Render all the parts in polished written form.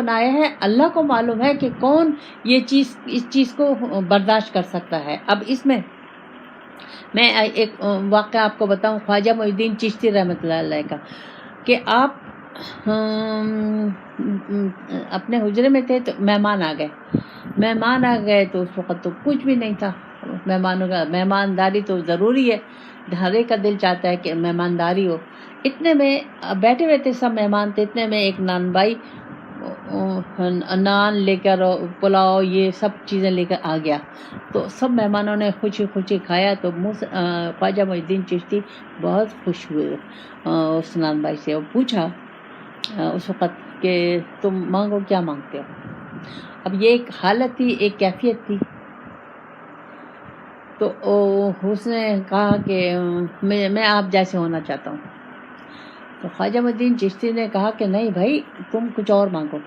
بنایا ہے اللہ کو معلوم ہے کہ کون یہ چیز اس چیز کو برداشت کر سکتا ہے۔ اب اس میں ایک واقعہ آپ کو بتاؤں خواجہ معین الدین چشتی رحمۃ اللہ علیہ کا، کہ آپ اپنے حجرے میں تھے تو مہمان آ گئے تو اس وقت تو کچھ بھی نہیں تھا، مہمانوں کا مہمانداری تو ضروری ہے، ہر ایک کا دل چاہتا ہے کہ مہمانداری ہو۔ اتنے میں بیٹھے ہوئے تھے سب مہمان تھے، اتنے میں ایک نان بھائی نان لے کر پلاؤ یہ سب چیزیں لے کر آ گیا، تو سب مہمانوں نے خوشی کھایا۔ تو خواجہ معین الدین چشتی بہت خوش ہوئے اس نان بھائی سے، اور پوچھا اس وقت کہ تم مانگو، کیا مانگتے ہو؟ اب یہ ایک حالت تھی، ایک کیفیت تھی۔ تو اس نے کہا کہ میں آپ جیسے ہونا چاہتا ہوں۔ تو خواجہ معین الدین چشتی نے کہا کہ نہیں بھائی، تم کچھ اور مانگو،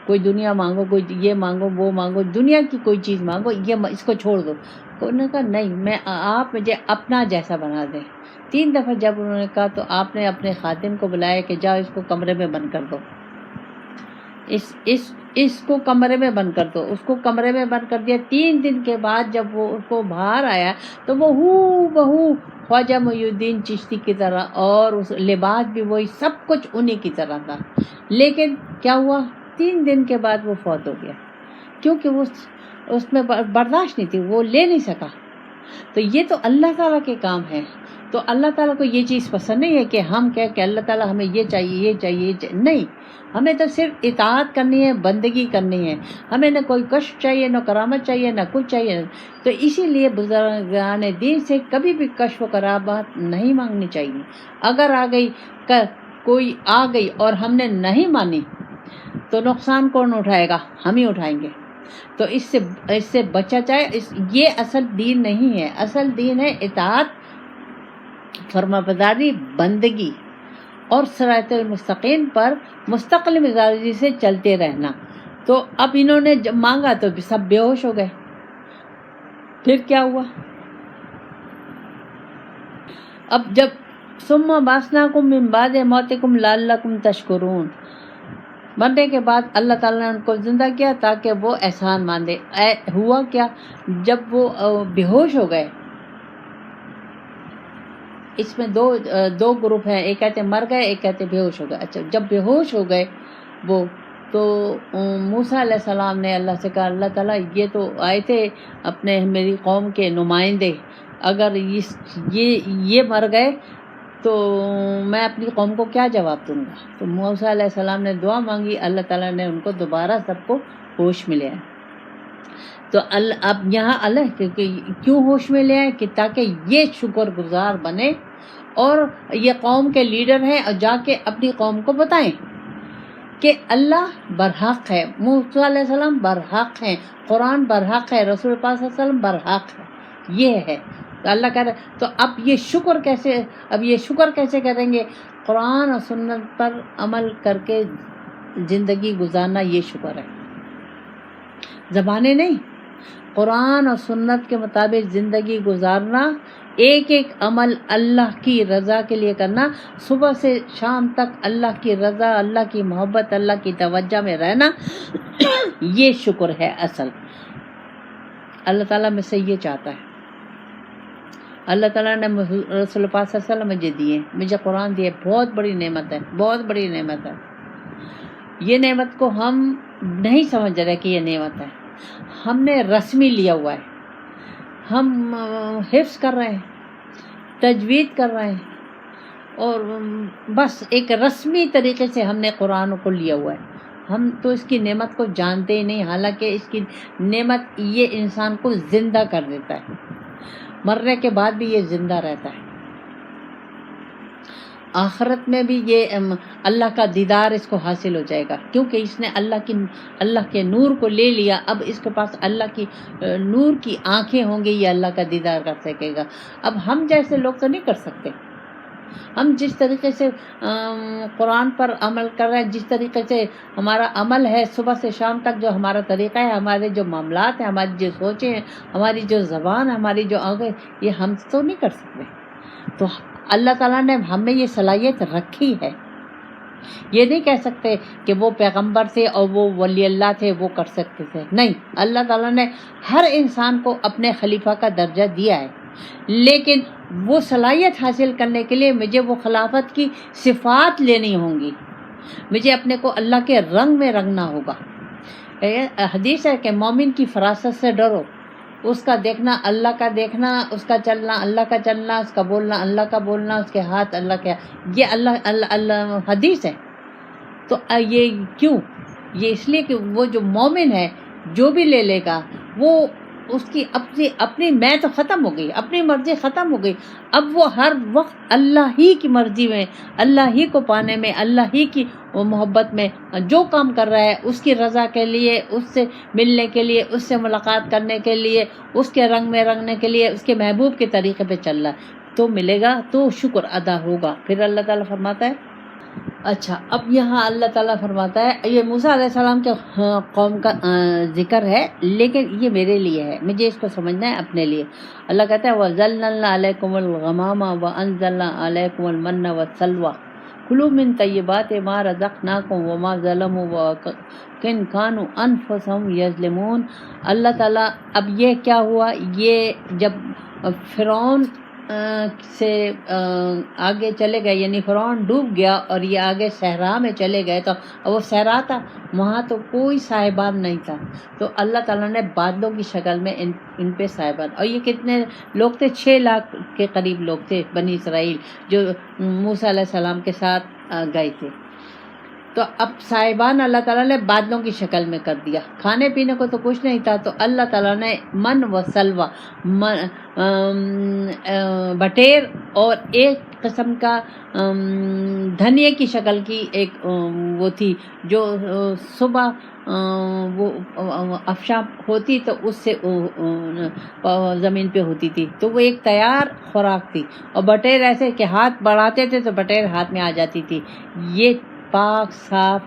کوئی دنیا مانگو، کوئی یہ مانگو، وہ مانگو، دنیا کی کوئی چیز مانگو، یہ اس کو چھوڑ دو۔ انہوں نے کہا نہیں، آپ مجھے اپنا جیسا بنا دیں۔ 3 دفعہ جب انہوں نے کہا تو آپ نے اپنے خادم کو بلایا کہ جاؤ اس کو کمرے میں بند کر دو، اس کو کمرے میں بند کر دو۔ اس کو کمرے میں بند کر دیا۔ 3 دن کے بعد جب وہ اس کو باہر آیا تو وہ ہو بہو خواجہ معین الدین چشتی کی طرح، اور اس لباس بھی وہی، سب کچھ انہی کی طرح تھا۔ لیکن کیا ہوا، 3 دن کے بعد وہ فوت ہو گیا، کیونکہ وہ اس میں برداشت نہیں تھی، وہ لے نہیں سکا۔ تو یہ تو اللہ تعالیٰ کے کام ہے۔ تو اللہ تعالیٰ کو یہ چیز پسند نہیں ہے کہ ہم کہیں کہ اللہ تعالیٰ ہمیں یہ چاہیے، یہ چاہیے، نہیں، ہمیں تو صرف اطاعت کرنی ہے، بندگی کرنی ہے۔ ہمیں نہ کوئی کشف چاہیے، نہ کرامت چاہیے، نہ کچھ چاہیے۔ تو اسی لیے بزرگان دین سے کبھی بھی کشف و کرامت نہیں مانگنی چاہیے۔ اگر کوئی آ گئی اور ہم نے نہیں مانی تو نقصان کون اٹھائے گا؟ ہم ہی اٹھائیں گے۔ تو اس سے بچا جائے۔ یہ اصل دین نہیں ہے۔ اصل دین ہے اطاعت، فرمانبرداری، بندگی، اور صراط المستقیم پر مستقل مزاجی سے چلتے رہنا۔ تو اب انہوں نے جب مانگا تو سب بے ہوش ہو گئے۔ پھر کیا ہوا؟ اب جب ثم بعثناکم من بعد موتکم لعلکم تشکرون، مرنے کے بعد اللہ تعالیٰ نے ان کو زندہ کیا تاکہ وہ احسان ماندے۔ ہوا کیا، جب وہ بے ہوش ہو گئے، اس میں دو گروپ ہیں، ایک کہتے مر گئے، ایک کہتے بے ہوش ہو گئے۔ اچھا، جب بے ہوش ہو گئے وہ، تو موسیٰ علیہ السلام نے اللہ سے کہا اللہ تعالیٰ یہ تو آئے تھے میری قوم کے نمائندے، اگر یہ مر گئے تو میں اپنی قوم کو کیا جواب دوں گا؟ تو موسیٰ علیہ السلام نے دعا مانگی، اللہ تعالیٰ نے ان کو دوبارہ سب کو ہوش میں لے آئے۔ تو اب یہاں اللہ کیوں ہوش میں لے آئے؟ کہ تاکہ یہ شکر گزار بنے اور یہ قوم کے لیڈر ہیں، اور جا کے اپنی قوم کو بتائیں کہ اللہ برحق ہے، موسیٰ علیہ السلام برحق ہیں، قرآن برحق ہے، رسول پاک صلی اللہ علیہ وسلم برحق ہے، یہ ہے۔ تو اللہ کہہ رہا ہے تو اب یہ شکر کیسے کریں گے؟ قرآن اور سنت پر عمل کر کے زندگی گزارنا، یہ شکر ہے، زبانیں نہیں، قرآن اور سنت کے مطابق زندگی گزارنا، ایک ایک عمل اللہ کی رضا کے لیے کرنا، صبح سے شام تک اللہ کی رضا، اللہ کی محبت، اللہ کی توجہ میں رہنا، یہ شکر ہے اصل۔ اللہ تعالیٰ میں سے یہ چاہتا ہے۔ اللہ تعالیٰ نے رسول پاک صلی اللہ علیہ وسلم مجھے دیے، مجھے قرآن دیے، بہت بڑی نعمت ہے، بہت بڑی نعمت ہے۔ یہ نعمت کو ہم نہیں سمجھ رہے کہ یہ نعمت ہے، ہم نے رسمی لیا ہوا ہے، ہم حفظ کر رہے ہیں، تجوید کر رہے ہیں، اور بس ایک رسمی طریقے سے ہم نے قرآن کو لیا ہوا ہے۔ ہم تو اس کی نعمت کو جانتے ہی نہیں، حالانکہ اس کی نعمت یہ انسان کو زندہ کر دیتا ہے، مرنے کے بعد بھی یہ زندہ رہتا ہے، آخرت میں بھی یہ اللہ کا دیدار اس کو حاصل ہو جائے گا، کیونکہ اس نے اللہ کے نور کو لے لیا۔ اب اس کے پاس اللہ کی نور کی آنکھیں ہوں گی، یہ اللہ کا دیدار کر سکے گا۔ اب ہم جیسے لوگ تو نہیں کر سکتے۔ ہم جس طریقے سے قرآن پر عمل کر رہے ہیں، جس طریقے سے ہمارا عمل ہے صبح سے شام تک، جو ہمارا طریقہ ہے، ہمارے جو معاملات ہیں، ہماری جو سوچیں ہیں، ہماری جو زبان ہے، ہماری جو آنکھیں، یہ ہم تو نہیں کر سکتے۔ تو اللہ تعالیٰ نے ہم میں یہ صلاحیت رکھی ہے، یہ نہیں کہہ سکتے کہ وہ پیغمبر تھے اور وہ ولی اللہ تھے، وہ کر سکتے تھے، نہیں، اللہ تعالیٰ نے ہر انسان کو اپنے خلیفہ کا درجہ دیا ہے، لیکن وہ صلاحیت حاصل کرنے کے لیے مجھے وہ خلافت کی صفات لینی ہوں گی، مجھے اپنے کو اللہ کے رنگ میں رنگنا ہوگا۔ حدیث ہے کہ مومن کی فراست سے ڈرو، اس کا دیکھنا اللہ کا دیکھنا، اس کا چلنا اللہ کا چلنا، اس کا بولنا اللہ کا بولنا، اس کے ہاتھ اللہ کے، یہ اللہ حدیث ہے۔ تو یہ کیوں؟ یہ اس لیے کہ وہ جو مومن ہے جو بھی لے لے گا وہ اس کی اپنی میں تو ختم ہو گئی، اپنی مرضی ختم ہو گئی، اب وہ ہر وقت اللہ ہی کی مرضی میں، اللہ ہی کو پانے میں، اللہ ہی کی محبت میں جو کام کر رہا ہے، اس کی رضا کے لیے، اس سے ملنے کے لیے، اس سے ملاقات کرنے کے لیے، اس کے رنگ میں رنگنے کے لیے، اس کے محبوب کے طریقے پہ چل رہا ہے، تو ملے گا تو شکر ادا ہوگا۔ پھر اللہ تعالیٰ فرماتا ہے، اچھا اب یہاں اللہ تعالیٰ فرماتا ہے، یہ موسیٰ علیہ السلام کے قوم کا ذکر ہے، لیکن یہ میرے لیے ہے، مجھے اس کو سمجھنا ہے اپنے لیے۔ اللہ کہتا ہے وَظَلَّلْنَا عَلَيْكُمُ الْغَمَامَ وَأَنزَلْنَا عَلَيْكُمُ الْمَنَّ وَالسَّلْوَىٰ كُلُوا مِن طَيِّبَاتِ مَا رَزَقْنَاكُمْ وَمَا ظَلَمُوا وَلَكِن كَانُوا أَنفُسَهُمْ يَظْلِمُونَ۔ اللہ تعالیٰ اب یہ کیا ہوا، یہ جب فرعون سے آگے چلے گئے، یعنی فرعون ڈوب گیا اور یہ آگے صحرا میں چلے گئے، تو وہ صحرا تھا، وہاں تو کوئی صاحبان نہیں تھا، تو اللہ تعالیٰ نے بادلوں کی شکل میں ان پہ صاحبان، اور یہ کتنے لوگ تھے، 6 لاکھ کے قریب لوگ تھے بنی اسرائیل جو موسیٰ علیہ السلام کے ساتھ گئے تھے۔ تو اب صاحبان اللہ تعالیٰ نے بادلوں کی شکل میں کر دیا، کھانے پینے کو تو کچھ نہیں تھا، تو اللہ تعالیٰ نے من و سلوہ، بٹیر اور ایک قسم کا دھنیے کی شکل کی ایک وہ تھی جو صبح وہ افشاں ہوتی تو اس سے زمین پہ ہوتی تھی، تو وہ ایک تیار خوراک تھی، اور بٹیر ایسے کہ ہاتھ بڑھاتے تھے تو بٹیر ہاتھ میں آ جاتی تھی۔ یہ پاک صاف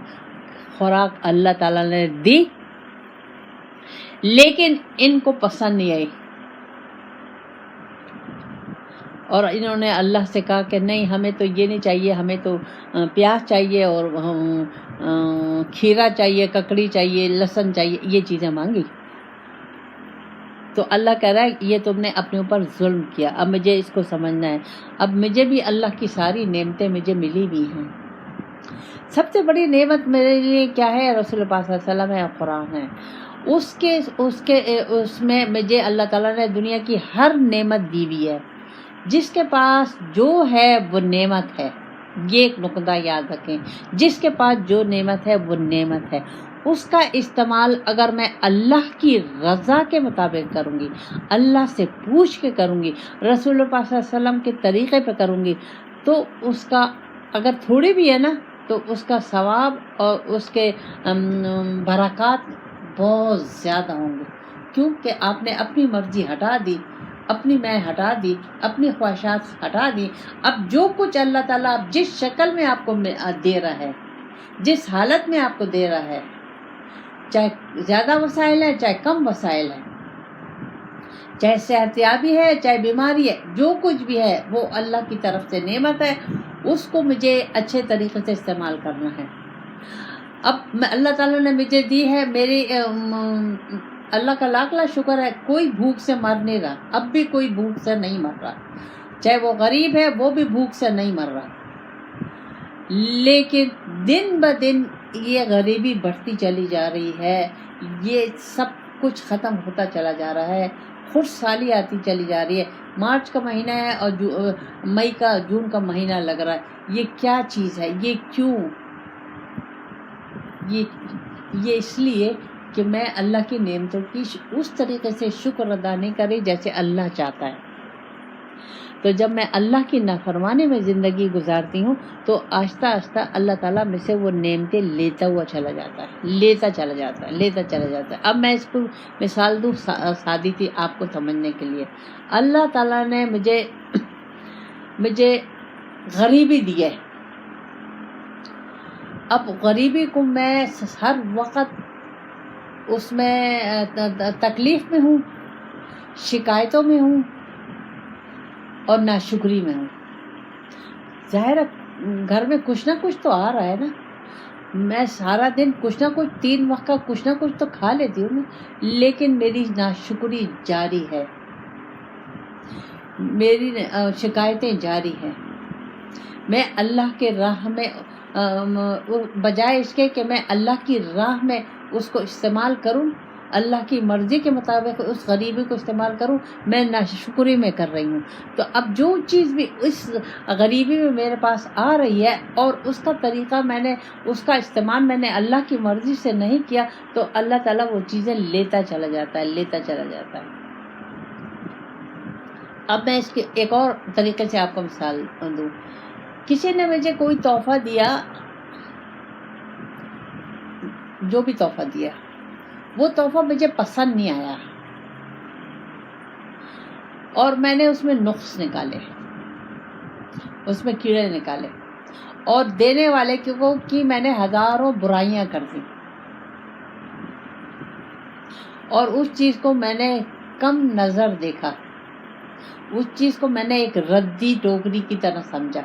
خوراک اللہ تعالیٰ نے دی، لیکن ان کو پسند نہیں آئی، اور انہوں نے اللہ سے کہا کہ نہیں، ہمیں تو یہ نہیں چاہیے، ہمیں تو پیاز چاہیے اور کھیرا چاہیے، ککڑی چاہیے، لہسن چاہیے، یہ چیزیں مانگی۔ تو اللہ کہہ رہا ہے یہ تم نے اپنے اوپر ظلم کیا، اب مجھے اس کو سمجھنا ہے، اب مجھے بھی اللہ کی ساری نعمتیں مجھے ملی بھی ہیں۔ سب سے بڑی نعمت میرے لیے کیا ہے؟ رسول پاک صلی اللہ علیہ وسلم ہے، قرآن ہے، اس میں مجھے اللہ تعالیٰ نے دنیا کی ہر نعمت دی ہوئی ہے۔ جس کے پاس جو ہے وہ نعمت ہے، یہ ایک نقطہ یاد رکھیں، جس کے پاس جو نعمت ہے وہ نعمت ہے، اس کا استعمال اگر میں اللہ کی رضا کے مطابق کروں گی، اللہ سے پوچھ کے کروں گی، رسول اللہ صلی اللہ علیہ وسلم کے طریقے پہ کروں گی، تو اس کا اگر تھوڑی بھی ہے نا تو اس کا ثواب اور اس کے برکات بہت زیادہ ہوں گے، کیونکہ آپ نے اپنی مرضی ہٹا دی، اپنی میں ہٹا دی، اپنی خواہشات ہٹا دی۔ اب جو کچھ اللہ تعالیٰ اب جس شکل میں آپ کو دے رہا ہے، جس حالت میں آپ کو دے رہا ہے، چاہے زیادہ وسائل ہے چاہے کم وسائل ہے، چاہے صحت یابی ہے چاہے بیماری ہے، جو کچھ بھی ہے وہ اللہ کی طرف سے نعمت ہے، اس کو مجھے اچھے طریقے سے استعمال کرنا ہے۔ اب اللہ تعالیٰ نے مجھے دی ہے، میری اللہ کا لاکھ لاکھ شکر ہے، کوئی بھوک سے مر نہیں رہا، اب بھی کوئی بھوک سے نہیں مر رہا، چاہے وہ غریب ہے وہ بھی بھوک سے نہیں مر رہا، لیکن دن بدن یہ غریبی بڑھتی چلی جا رہی ہے، یہ سب کچھ ختم ہوتا چلا جا رہا ہے، خوش سالی آتی چلی جا رہی ہے۔ مارچ کا مہینہ ہے اور مئی کا جون کا مہینہ لگ رہا ہے، یہ کیا چیز ہے؟ یہ کیوں؟ یہ اس لیے کہ میں اللہ کی نعمتوں کی اس طریقے سے شکر ادا نہیں کری جیسے اللہ چاہتا ہے۔ تو جب میں اللہ کی نافرمانی میں زندگی گزارتی ہوں تو آہستہ آہستہ اللہ تعالیٰ مجھ سے وہ نعمتیں لیتا ہوا چلا جاتا ہے، لیتا چلا جاتا ہے۔ اب میں اس کو مثال دوں سادی تھی آپ کو سمجھنے کے لیے۔ اللہ تعالیٰ نے مجھے غریبی دی ہے، اب غریبی کو میں ہر وقت اس میں تکلیف میں ہوں، شکایتوں میں ہوں اور ناشکری میں ہوں۔ ظاہر گھر میں کچھ نہ کچھ تو آ رہا ہے نا. میں سارا دن کچھ نہ کچھ 3 وقت کا کچھ نہ کچھ تو کھا لیتی ہوں نا, لیکن میری ناشکری جاری ہے, میری شکایتیں جاری ہیں. میں اللہ کے راہ میں بجائے اس کے کہ میں اللہ کی راہ میں اس کو استعمال کروں, اللہ کی مرضی کے مطابق اس غریبی کو استعمال کروں, میں ناشکری میں کر رہی ہوں. تو اب جو چیز بھی اس غریبی میں میرے پاس آ رہی ہے اور اس کا طریقہ میں نے اس کا استعمال میں نے اللہ کی مرضی سے نہیں کیا, تو اللہ تعالیٰ وہ چیزیں لیتا چلا جاتا ہے. اب میں اس کے ایک اور طریقے سے آپ کو مثال دوں. کسی نے مجھے کوئی تحفہ دیا, جو بھی تحفہ دیا وہ تحفہ مجھے پسند نہیں آیا, اور میں نے اس میں نقص نکالے, اس میں کیڑے نکالے, اور دینے والے کی میں نے ہزاروں برائیاں کر دی, اور اس چیز کو میں نے کم نظر دیکھا, اس چیز کو میں نے ایک ردی ٹوکری کی طرح سمجھا.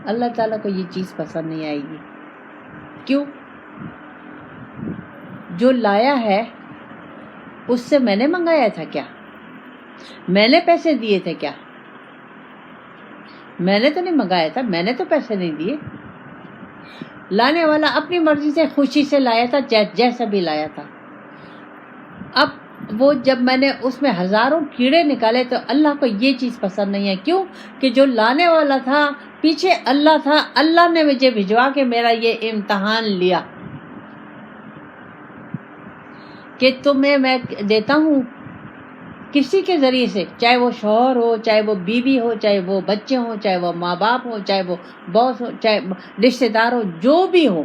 اللہ تعالیٰ کو یہ چیز پسند نہیں آئے گی. کیوں؟ جو لایا ہے اس سے میں نے منگایا تھا کیا؟ میں نے پیسے دیے تھے کیا؟ میں نے تو نہیں منگایا تھا, میں نے تو پیسے نہیں دیے. لانے والا اپنی مرضی سے خوشی سے لایا تھا, جیسا بھی لایا تھا. اب وہ جب میں نے اس میں ہزاروں کیڑے نکالے تو اللہ کو یہ چیز پسند نہیں ہے. کیوں؟ کہ جو لانے والا تھا پیچھے اللہ تھا, اللہ نے مجھے بھجوا کے میرا یہ امتحان لیا کہ تمہیں میں دیتا ہوں کسی کے ذریعے سے, چاہے وہ شوہر ہو, چاہے وہ بیوی ہو, چاہے وہ بچے ہوں, چاہے وہ ماں باپ ہو, چاہے وہ باس ہو, چاہے رشتہ دار ہو, جو بھی ہو.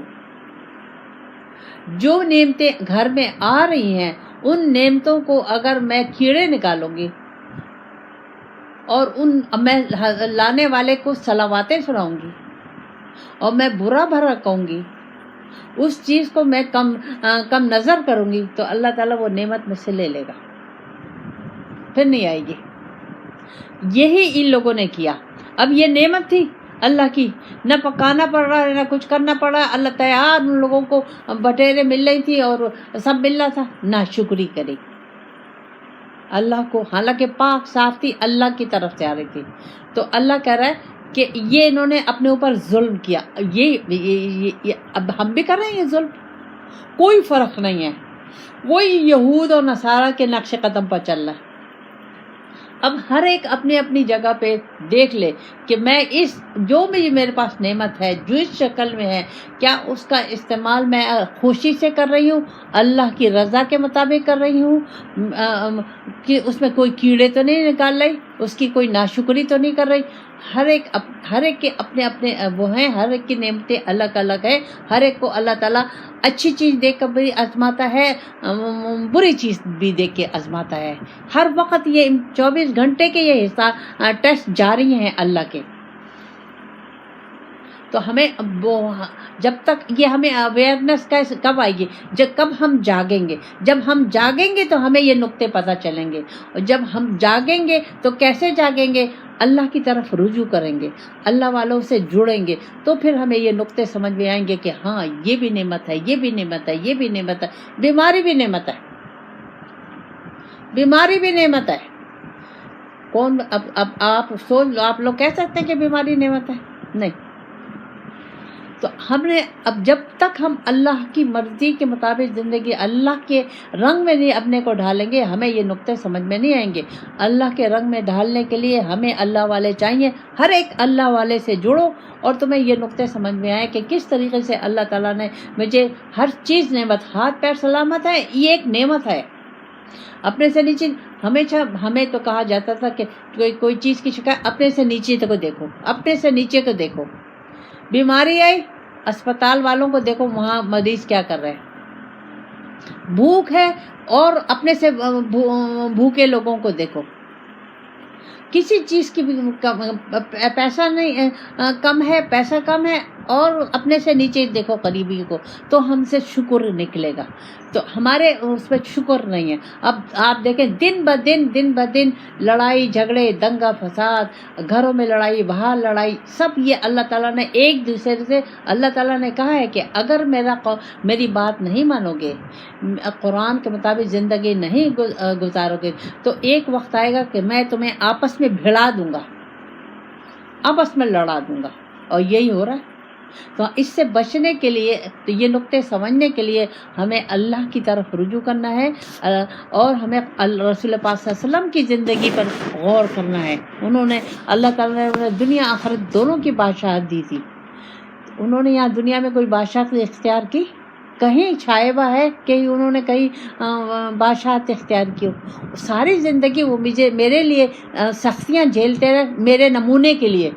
جو نعمتیں گھر میں آ رہی ہیں ان نعمتوں کو اگر میں کیڑے نکالوں گی اور میں لانے والے کو صلواتیں سناؤں گی اور میں برا بھرا کہوں گی, اس چیز کو میں کم نظر کروں گی, تو اللہ تعالیٰ وہ نعمت مجھ سے لے لے گا, پھر نہیں آئے گی. یہی ان لوگوں نے کیا. اب یہ نعمت تھی اللہ کی, نہ پکانا پڑ رہا ہے نہ کچھ کرنا پڑ رہا ہے, اللہ تیار ان لوگوں کو بٹیرے مل رہی تھی اور سب مل رہا تھا. ناشکری کرے اللہ کو, حالانکہ پاک صاف تھی, اللہ کی طرف سے آ رہی تھی. تو اللہ کہہ رہا ہے کہ یہ انہوں نے اپنے اوپر ظلم کیا. یہ اب ہم بھی کر رہے ہیں یہ ظلم, کوئی فرق نہیں ہے. وہی یہود اور نصارہ کے نقش قدم پر چل رہا ہے. اب ہر ایک اپنی اپنی جگہ پہ دیکھ لے کہ میں اس جو بھی میرے پاس نعمت ہے, جو اس شکل میں ہے, کیا اس کا استعمال میں خوشی سے کر رہی ہوں, اللہ کی رضا کے مطابق کر رہی ہوں, کہ اس میں کوئی کیڑے تو نہیں نکال رہی, اس کی کوئی ناشکری تو نہیں کر رہی. ہر ایک کے اپنے اپنے وہ ہیں, ہر ایک کی نعمتیں الگ الگ ہیں. ہر ایک کو اللہ تعالیٰ اچھی چیز دیکھ کر بھی آزماتا ہے, بری چیز بھی دیکھ کے آزماتا ہے. ہر وقت یہ 24 گھنٹے کے یہ حصہ ٹیسٹ جاری ہیں اللہ کے. تو ہمیں جب تک یہ ہمیں اویئرنیس کب آئے گی؟ کب ہم جاگیں گے. جب ہم جاگیں گے تو ہمیں یہ نقطے پتہ چلیں گے, اور جب ہم جاگیں گے تو کیسے جاگیں گے؟ اللہ کی طرف رجوع کریں گے, اللہ والوں سے جڑیں گے, تو پھر ہمیں یہ نقطے سمجھ میں آئیں گے کہ ہاں یہ بھی نعمت ہے, یہ بھی نعمت ہے, یہ بھی نعمت ہے. بیماری بھی نعمت ہے, بیماری بھی نعمت ہے. کون اب آپ سوچ لو, آپ لوگ کہہ سکتے ہیں کہ بیماری نعمت ہے؟ نہیں. تو ہم نے اب جب تک ہم اللہ کی مرضی کے مطابق زندگی اللہ کے رنگ میں نہیں اپنے کو ڈھالیں گے, ہمیں یہ نقطے سمجھ میں نہیں آئیں گے. اللہ کے رنگ میں ڈھالنے کے لیے ہمیں اللہ والے چاہیے. ہر ایک اللہ والے سے جڑو اور تمہیں یہ نقطے سمجھ میں آئے کہ کس طریقے سے اللہ تعالیٰ نے مجھے ہر چیز نعمت, ہاتھ پیر سلامت ہے, یہ ایک نعمت ہے. اپنے سے نیچے ہمیشہ ہمیں تو کہا جاتا تھا کہ کوئی چیز کی شکایت اپنے سے نیچے کو دیکھو, اپنے سے نیچے کو دیکھو. بیماری آئی, اسپتال والوں کو دیکھو وہاں مریض کیا کر رہے ہیں. بھوک ہے اور اپنے سے بھوکے لوگوں کو دیکھو. کسی چیز کی بھی پیسہ نہیں کم ہے، پیسہ کم ہے اور اپنے سے نیچے دیکھو قریبی کو، تو ہم سے شکر نکلے گا، تو ہمارے اس پہ شکر نہیں ہے۔ اب آپ دیکھیں دن بدن لڑائی جھگڑے، دنگا فساد، گھروں میں لڑائی، باہر لڑائی، سب یہ اللہ تعالیٰ نے ایک دوسرے سے، اللہ تعالیٰ نے کہا ہے کہ اگر میری بات نہیں مانو گے، قرآن کے مطابق زندگی نہیں گزارو گے، تو ایک وقت آئے گا کہ میں تمہیں آپس میں بھیڑا دوں گا، آپس میں لڑا دوں گا، اور یہی ہو رہا ہے۔ تو اس سے بچنے کے لیے، تو یہ نقطے سمجھنے کے لیے ہمیں اللہ کی طرف رجوع کرنا ہے، اور ہمیں رسول پاک صلی اللہ علیہ وسلم کی زندگی پر غور کرنا ہے۔ انہوں نے، اللہ تعالیٰ نے انہیں دنیا آخرت دونوں کی بادشاہت دی تھی، انہوں نے یہاں دنیا میں کوئی بادشاہت اختیار کی؟ کہیں چھائبہ ہے کہ انہوں نے کہیں بادشاہت اختیار کی ہو؟ ساری زندگی وہ میرے لیے سختیاں جھیلتے رہے، میرے نمونے کے لیے،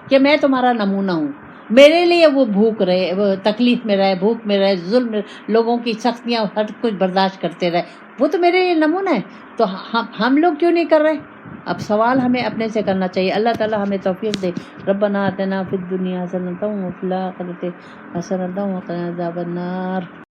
کہ میں تمہارا نمونہ ہوں، میرے لیے وہ بھوک رہے، وہ تکلیف میں رہے، بھوک میں رہے، ظلم، لوگوں کی سختیاں ہر کچھ برداشت کرتے رہے، وہ تو میرے لیے نمونہ ہے۔ تو ہم لوگ کیوں نہیں کر رہے؟ اب سوال ہمیں اپنے سے کرنا چاہیے۔ اللہ تعالیٰ ہمیں توفیق دے۔ ربنا آتنا فی الدنیا حسنۃ وفی الآخرۃ حسنۃ وقنا عذاب النار۔